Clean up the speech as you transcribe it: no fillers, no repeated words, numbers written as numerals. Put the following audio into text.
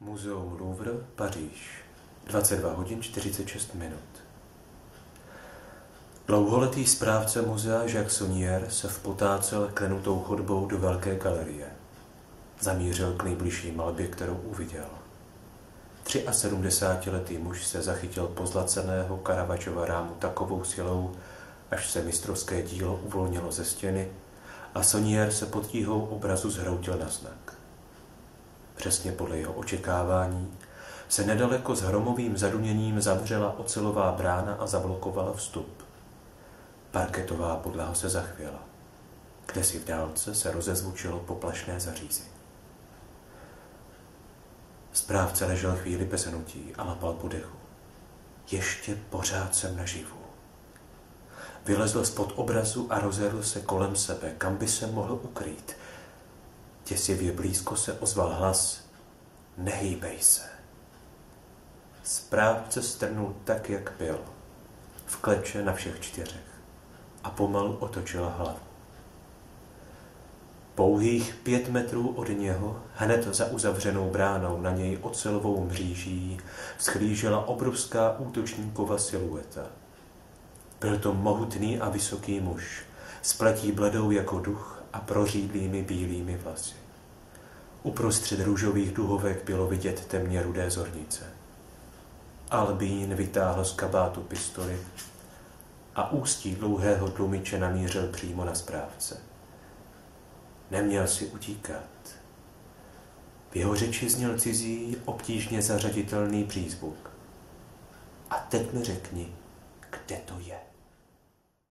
Muzeum Louvre, Paříž, 22 hodin 46 minut. Dlouholetý správce muzea Jacques Saunière se vpotácel klenutou chodbou do velké galerie. Zamířil k nejbližší malbě, kterou uviděl. 73letý muž se zachytil pozlaceného Caravaggiova rámu takovou silou, až se mistrovské dílo uvolnilo ze stěny a Saunière se pod tíhou obrazu zhroutil na znak. Přesně podle jeho očekávání se nedaleko s hromovým zaduněním zavřela ocelová brána a zablokovala vstup. Parketová podlaha se zachvěla. Kdesi v dálce se rozezvučilo poplašné zařízení. Správce ležel chvíli bez hnutí a lapal po dechu. Ještě pořád jsem naživu. Vylezl spod obrazu a rozhlédl se kolem sebe, kam by se mohl ukrýt. Děsivě blízko se ozval hlas: Nehýbej se. Správce strnul tak, jak byl, v kleče na všech čtyřech, a pomalu otočil hlavu. Pouhých 5 metrů od něho, hned za uzavřenou bránou na něj ocelovou mříží, schlížela obrovská útočníkova silueta. Byl to mohutný a vysoký muž, s pletí bledou jako duch a prořídlými bílými vlasy. Uprostřed růžových duhovek bylo vidět temně rudé zornice. Albín vytáhl z kabátu pistoli a ústí dlouhého tlumiče namířil přímo na správce. Neměl si utíkat. V jeho řeči zněl cizí, obtížně zařaditelný přízvuk. A teď mi řekni, kde to je.